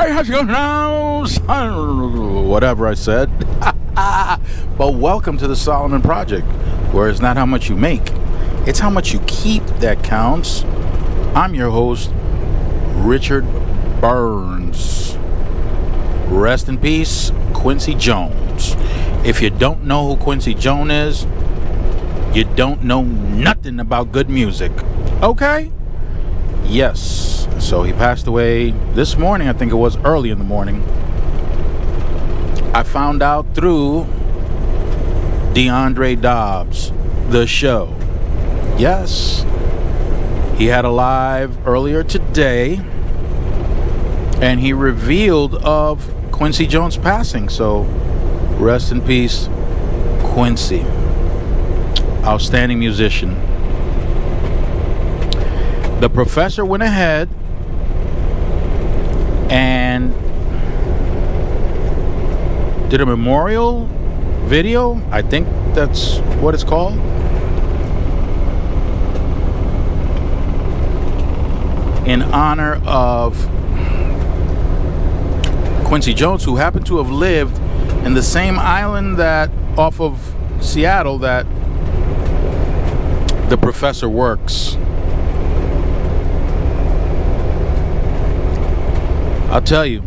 Hey, how's it going now? Whatever I said. But welcome to the Solomon Project, where it's not how much you make, it's how much you keep that counts. I'm your host, Richard Burns. Rest in peace, Quincy Jones. If you don't know who Quincy Jones is, you don't know nothing about good music. Okay? Yes. So he passed away this morning. I think it was early in the morning. I found out through DeAndre Dobbs, the show. Yes. He had a live earlier today, and he revealed of Quincy Jones passing. So rest in peace, Quincy. Outstanding musician. The professor went ahead and did a memorial video. I think that's what it's called. In honor of Quincy Jones, who happened to have lived in the same island that off of Seattle that the professor works. I'll tell you,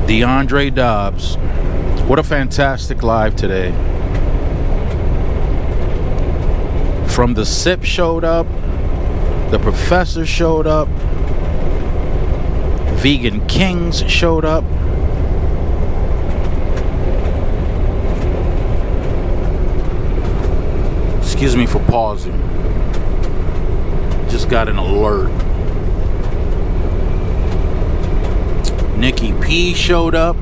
DeAndre Dobbs, what a fantastic live today. From the SIP showed up, the professor showed up, Vegan Kings showed up. Excuse me for pausing. Just got an alert. Nikki P showed up.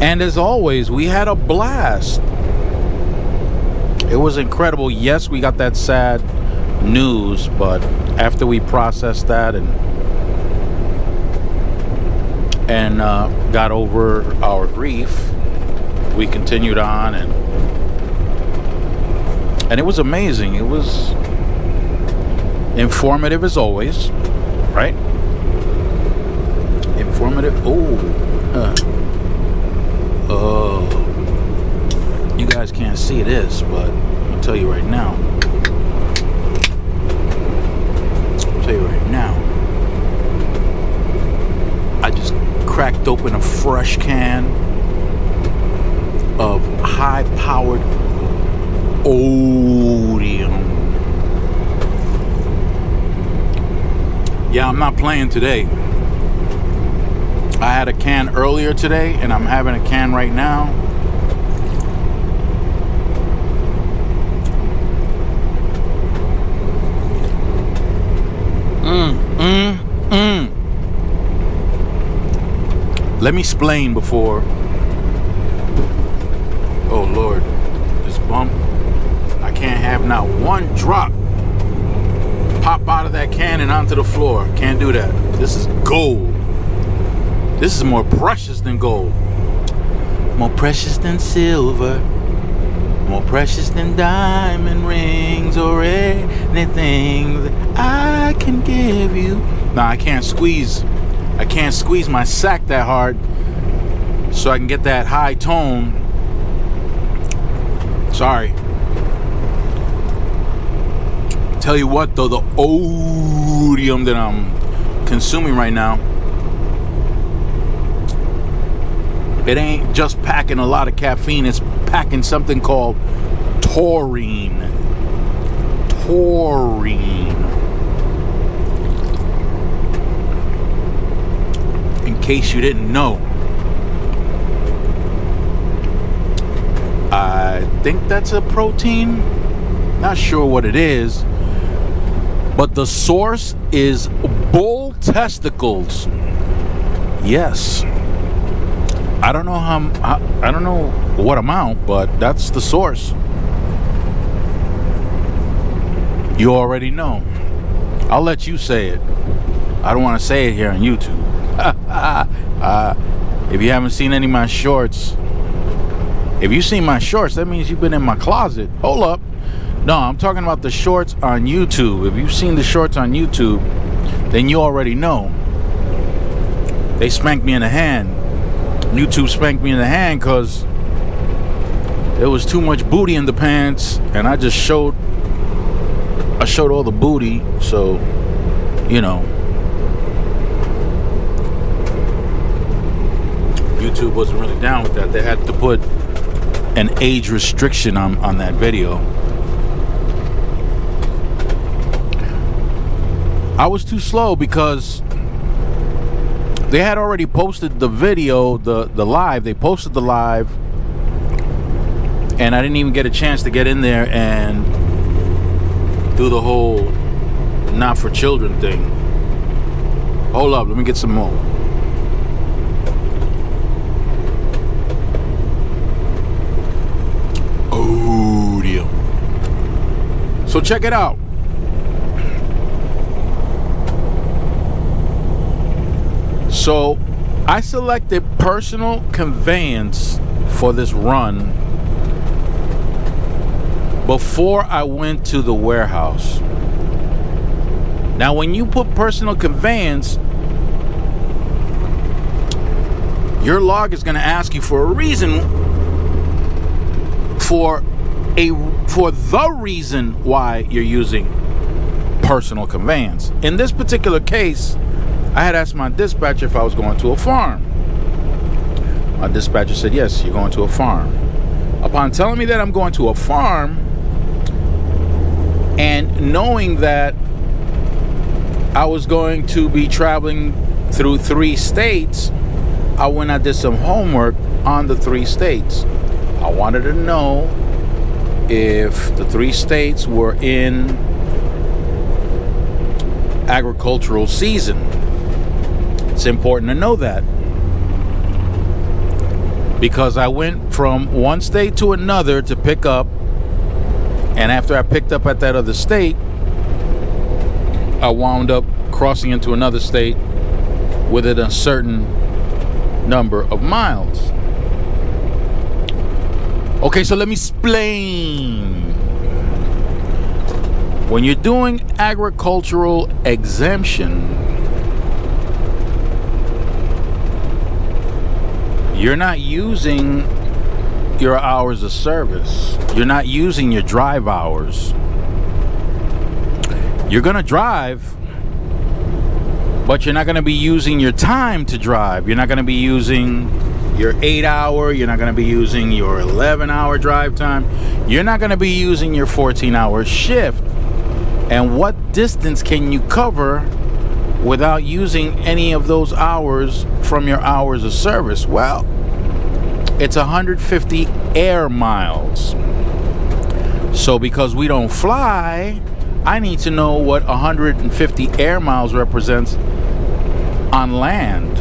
And as always, we had a blast. It was incredible. Yes, we got that sad news, but after we processed that and got over our grief, we continued on, and it was amazing. It was informative as always, right? Informative. You guys can't see this, but I'll tell you right now. I just cracked open a fresh can of high-powered Odeum. Yeah, I'm not playing today. I had a can earlier today, and I'm having a can right now. Let me explain before. Oh Lord, this bump. I can't have not one drop pop out of that can and onto the floor. Can't do that. This is gold. This is more precious than gold. More precious than silver. More precious than diamond rings or anything that I can give you. Nah, I can't squeeze my sack that hard so I can get that high tone. Sorry. Tell you what though, the Odeum that I'm consuming right now, it ain't just packing a lot of caffeine, it's packing something called taurine. In case you didn't know, I think that's a protein. Not sure what it is, but the source is bull testicles. Yes. I don't know I don't know what amount, but that's the source. You already know. I'll let you say it. I don't want to say it here on YouTube. If you haven't seen any of my shorts, if you've seen my shorts, that means you've been in my closet. Hold up. No, I'm talking about the shorts on YouTube. If you've seen the shorts on YouTube, then you already know. They spanked me in the hand. YouTube spanked me in the hand because there was too much booty in the pants, and I showed all the booty, so, you know. YouTube wasn't really down with that. They had to put an age restriction on that video. I was too slow because they had already posted the video, the live. They posted the live, and I didn't even get a chance to get in there and do the whole not for children thing. Hold up, let me get some more. Oh dear. So check it out. So I selected personal conveyance for this run before I went to the warehouse. Now, when you put personal conveyance, your log is going to ask you for a reason, for the reason why you're using personal conveyance. In this particular case, I had asked my dispatcher if I was going to a farm. My dispatcher said, yes, you're going to a farm. Upon telling me that I'm going to a farm, and knowing that I was going to be traveling through 3 states, I went and did some homework on the 3 states. I wanted to know if the 3 states were in agricultural season. It's important to know that, because I went from one state to another to pick up, and after I picked up at that other state, I wound up crossing into another state within a certain number of miles. Okay, so let me explain. When you're doing agricultural exemption, you're not using your hours of service. You're not using your drive hours. You're gonna drive, but you're not gonna be using your time to drive. You're not gonna be using your 8-hour, you're not gonna be using your 11-hour drive time. You're not gonna be using your 14-hour shift. And what distance can you cover without using any of those hours from your hours of service? Well, it's 150 air miles. So because we don't fly, I need to know what 150 air miles represents on land.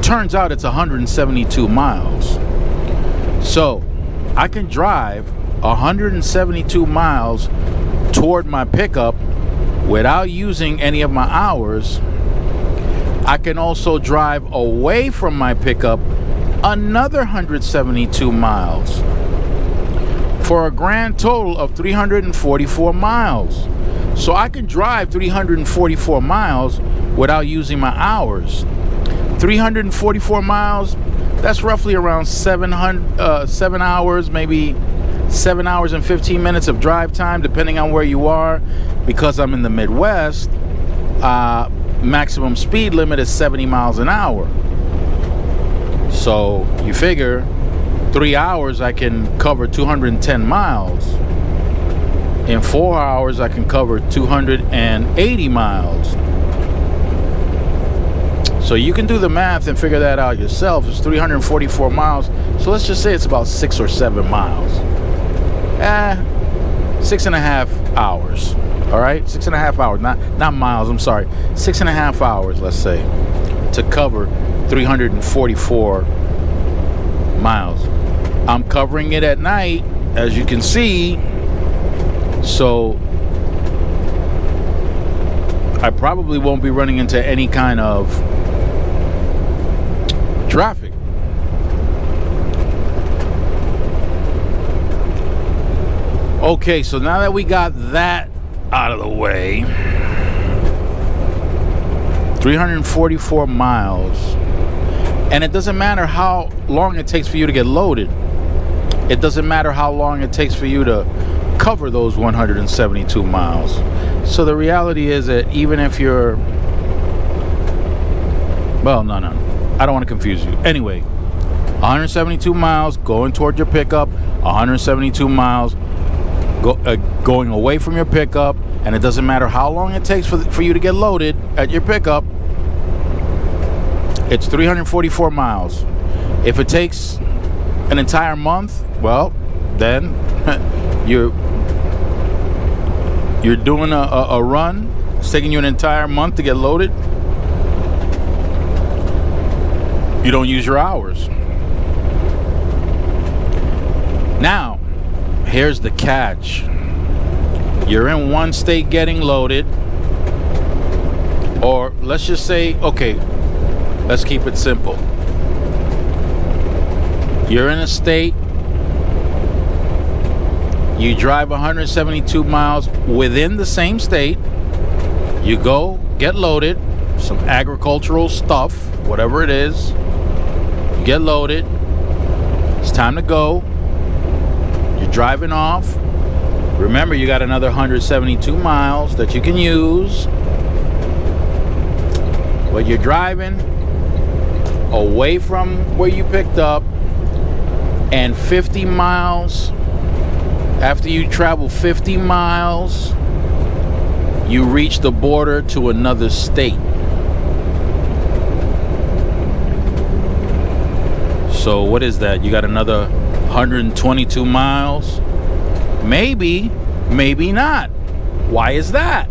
Turns out it's 172 miles. So I can drive 172 miles toward my pickup without using any of my hours. I can also drive away from my pickup another 172 miles for a grand total of 344 miles. So I can drive 344 miles without using my hours. 344 miles, that's roughly around 7 hours, maybe 7 hours and 15 minutes of drive time, depending on where you are. Because I'm in the Midwest, maximum speed limit is 70 miles an hour. So you figure 3 hours I can cover 210 miles. In 4 hours I can cover 280 miles. So you can do the math and figure that out yourself. It's 344 miles. So let's just say it's about 6 or 7 miles. 6.5 hours. All right, 6.5 hours, not miles. I'm sorry, 6.5 hours. Let's say to cover 344 miles. I'm covering it at night, as you can see. So I probably won't be running into any kind of traffic. Okay, so now that we got that out of the way, 344 miles, and it doesn't matter how long it takes for you to get loaded. It doesn't matter how long it takes for you to cover those 172 miles. So the reality is that even if you're, well, no, I don't want to confuse you. Anyway, 172 miles going toward your pickup, 172 miles going away from your pickup, and it doesn't matter how long it takes for you to get loaded at your pickup. It's 344 miles. If it takes an entire month, well, then you're doing a run. It's taking you an entire month to get loaded. You don't use your hours. Now, here's the catch. You're in one state getting loaded, or let's just say, okay, let's keep it simple. You're in a state, you drive 172 miles within the same state, you go get loaded, some agricultural stuff, whatever it is, you get loaded, it's time to go, you're driving off. Remember, you got another 172 miles that you can use, but you're driving away from where you picked up, and 50 miles, after you travel 50 miles, you reach the border to another state. So what is that? You got another 122 miles? Maybe, maybe not. Why is that?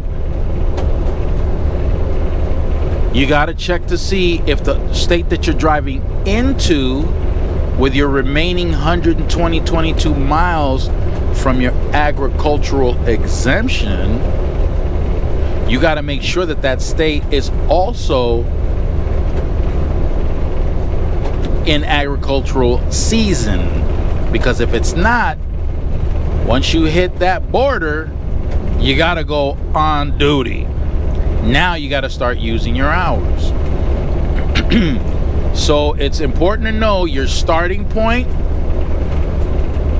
You got to check to see if the state that you're driving into, with your remaining 122 miles from your agricultural exemption, you got to make sure that that state is also in agricultural season. Because if it's not, once you hit that border, you got to go on duty. Now you got to start using your hours. So it's important to know your starting point.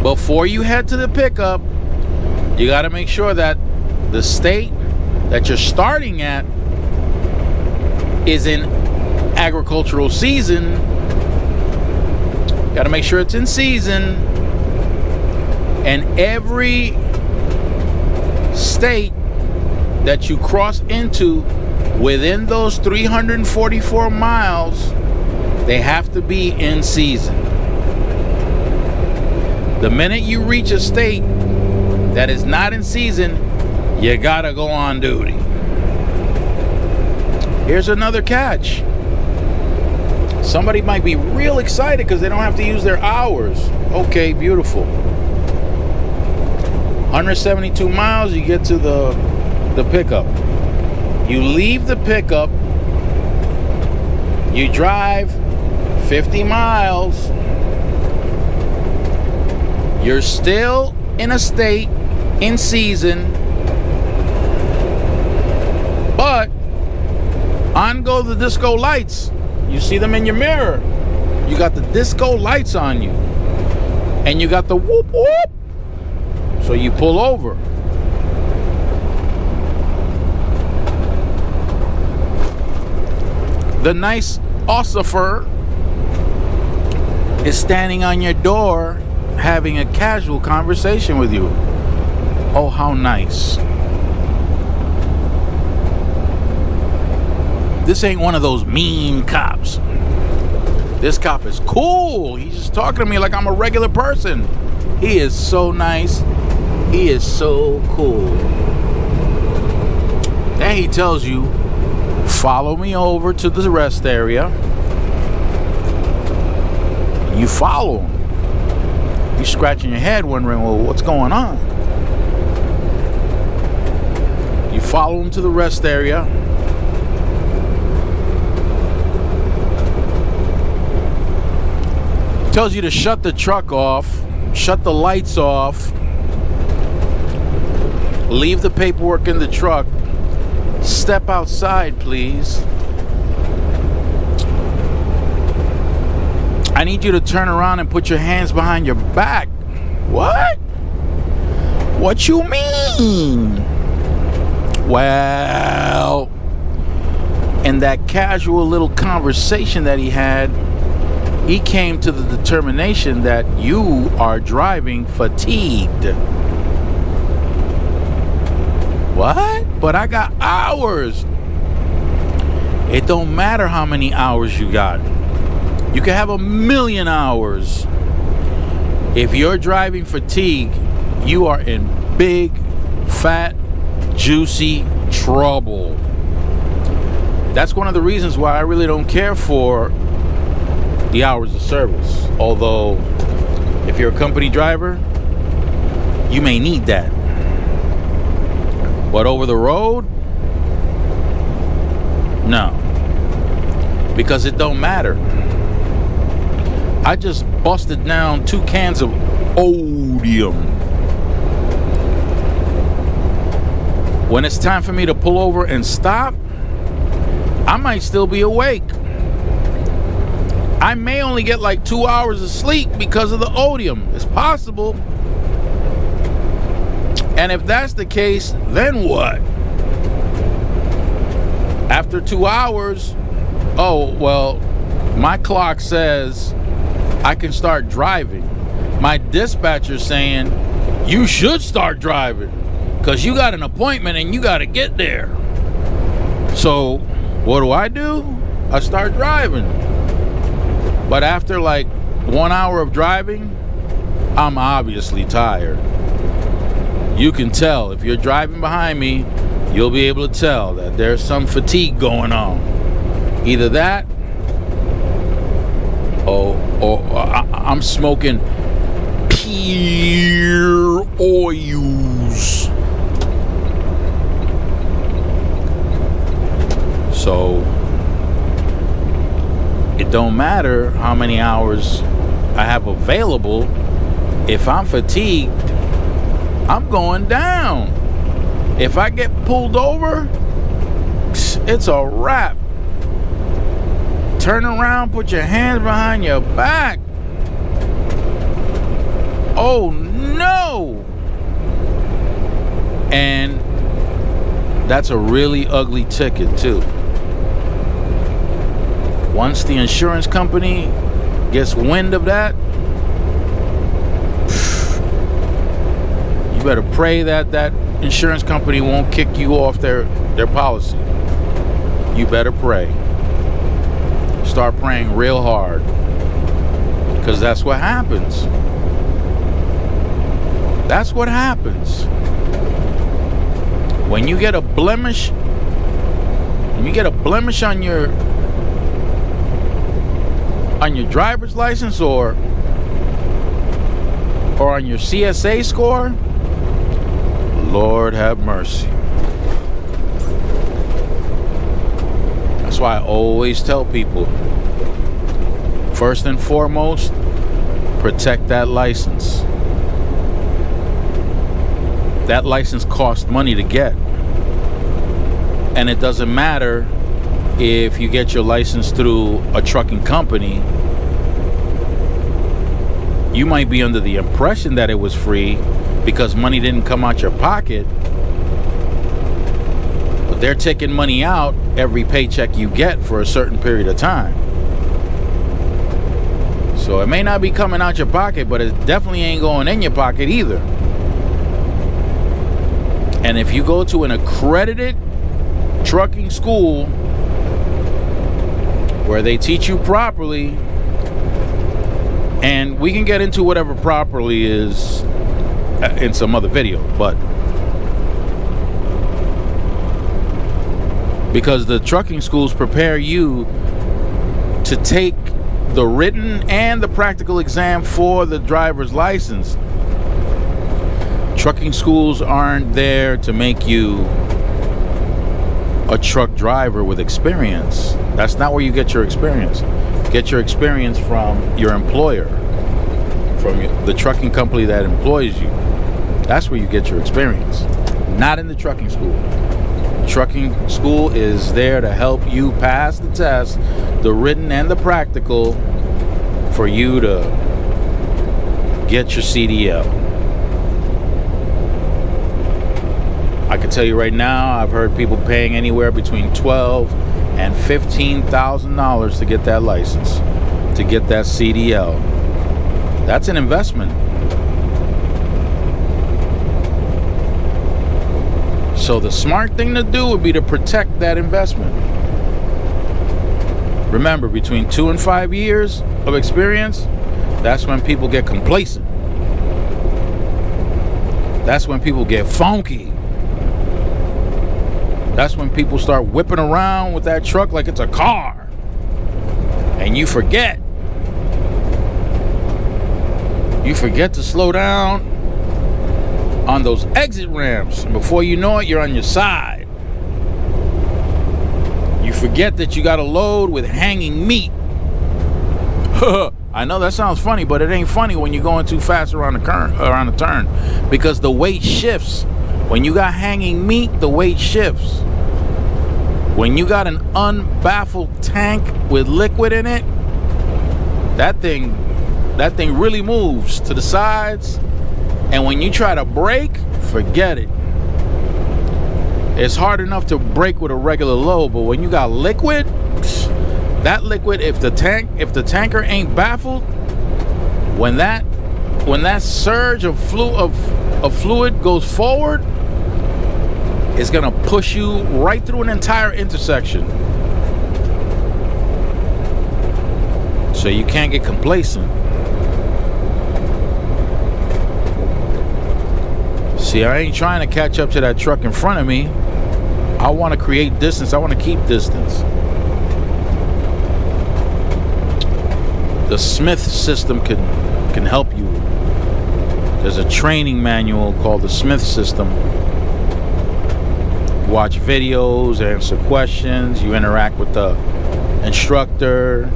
Before you head to the pickup, you got to make sure that the state that you're starting at is in agricultural season. Got to make sure it's in season. And every state that you cross into within those 344 miles, they have to be in season. The minute you reach a state that is not in season, you gotta go on duty. Here's another catch. Somebody might be real excited because they don't have to use their hours. Okay, beautiful. 172 miles, you get to the pickup. You leave the pickup, you drive 50 miles. You're still in a state in season, but on go the disco lights. You see them in your mirror. You got the disco lights on you, and you got the whoop whoop. So you pull over. The nice ossifer is standing on your door having a casual conversation with you. Oh, how nice. This ain't one of those mean cops. This cop is cool. He's just talking to me like I'm a regular person. He is so nice. He is so cool. Then he tells you, follow me over to the rest area. You follow him. You're scratching your head wondering, well, what's going on? You follow him to the rest area. Tells you to shut the truck off, shut the lights off, leave the paperwork in the truck. Step outside, please. I need you to turn around and put your hands behind your back. What? What you mean? Well, in that casual little conversation that he had, he came to the determination that you are driving fatigued. What? But I got hours. It don't matter how many hours you got. You can have 1,000,000 hours. If you're driving fatigue, you are in big, fat, juicy trouble. That's one of the reasons why I really don't care for the hours of service. Although, if you're a company driver, you may need that. But over the road, no. Because it don't matter. I just busted down 2 cans of Odium. When it's time for me to pull over and stop, I might still be awake. I may only get like 2 hours of sleep because of the Odium. It's possible. And if that's the case, then what? After 2 hours, oh, well, my clock says I can start driving. My dispatcher's saying, you should start driving because you got an appointment and you got to get there. So what do? I start driving. But after like 1 hour of driving, I'm obviously tired. You can tell. If you're driving behind me, you'll be able to tell that there's some fatigue going on. Either that, or I'm smoking pure oils. So it don't matter how many hours I have available. If I'm fatigued, I'm going down. If I get pulled over, it's a wrap. Turn around, put your hands behind your back. Oh no. And that's a really ugly ticket too. Once the insurance company gets wind of that, you better pray that that insurance company won't kick you off their policy. You better pray. Start praying real hard, because that's what happens. That's what happens. When you get a blemish, on your driver's license or on your CSA score, Lord have mercy. That's why I always tell people, first and foremost, protect that license. That license costs money to get. And it doesn't matter if you get your license through a trucking company. You might be under the impression that it was free because money didn't come out your pocket. But they're taking money out every paycheck you get for a certain period of time. So it may not be coming out your pocket, but it definitely ain't going in your pocket either. And if you go to an accredited trucking school where they teach you properly, and we can get into whatever properly is in some other video, but because the trucking schools prepare you to take the written and the practical exam for the driver's license. Trucking schools aren't there to make you a truck driver with experience. That's not where you get your experience. Get your experience from your employer, from the trucking company that employs you. That's where you get your experience. Not in the trucking school. Trucking school is there to help you pass the test, the written and the practical, for you to get your CDL. I can tell you right now, I've heard people paying anywhere between $12,000 and $15,000 to get that license, to get that CDL. That's an investment. So the smart thing to do would be to protect that investment. Remember, between 2 and 5 years of experience, that's when people get complacent. That's when people get funky. That's when people start whipping around with that truck like it's a car. And you forget. You forget to slow down on those exit ramps. And before you know it, you're on your side. You forget that you got to load with hanging meat. I know that sounds funny, but it ain't funny when you're going too fast around the turn, because the weight shifts. When you got hanging meat, the weight shifts. When you got an unbaffled tank with liquid in it, that thing really moves to the sides. And when you try to brake, forget it. It's hard enough to brake with a regular load, but when you got liquid, that liquid, if the tanker ain't baffled, when that surge of fluid goes forward, it's gonna push you right through an entire intersection. So you can't get complacent. See, I ain't trying to catch up to that truck in front of me. I want to create distance. I want to keep distance. The Smith system can help you. There's a training manual called the Smith system. You watch videos, answer questions, you interact with the instructor,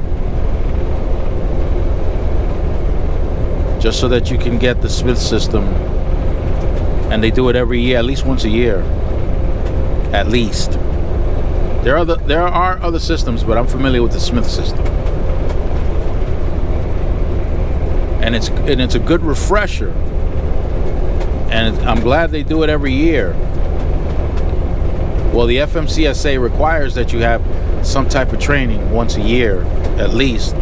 just so that you can get the Smith system. And they do it every year, at least once a year. At least. There are other systems, but I'm familiar with the Smith system. And it's a good refresher. And I'm glad they do it every year. Well, the FMCSA requires that you have some type of training once a year, at least,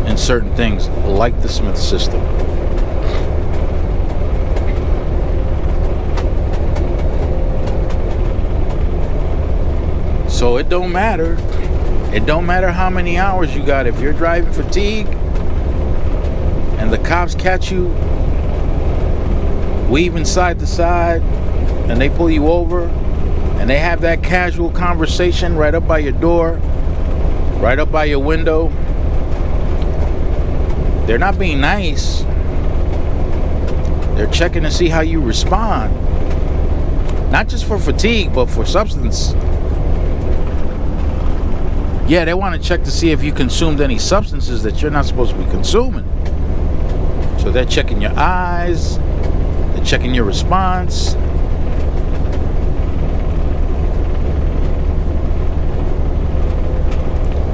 in certain things, like the Smith system. So it don't matter. It don't matter how many hours you got. If you're driving fatigue and the cops catch you weaving side to side and they pull you over and they have that casual conversation right up by your door, right up by your window, they're not being nice. They're checking to see how you respond. Not just for fatigue, but for substance. Yeah, they want to check to see if you consumed any substances that you're not supposed to be consuming. So they're checking your eyes, they're checking your response.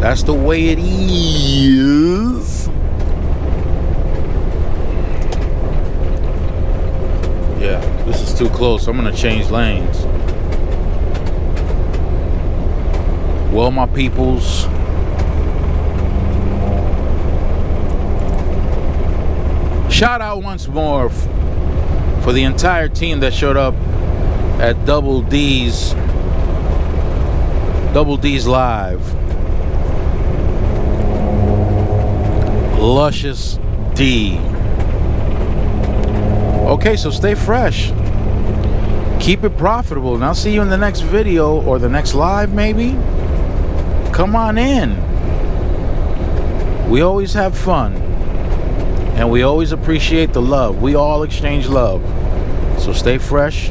That's the way it is. Yeah, this is too close. I'm gonna change lanes. Well, my peoples, shout out once more for the entire team that showed up at Double D's Live. Luscious D. Okay, so stay fresh. Keep it profitable. And I'll see you in the next video or the next live, maybe. Come on in. We always have fun. And we always appreciate the love. We all exchange love. So stay fresh.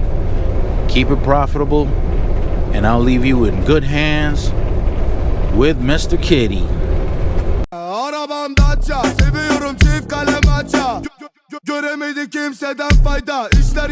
Keep it profitable. And I'll leave you in good hands with Mr. Kitty. Arabamda aça, seviyorum çift kalem aça. Göremedi kimseden fayda. İşler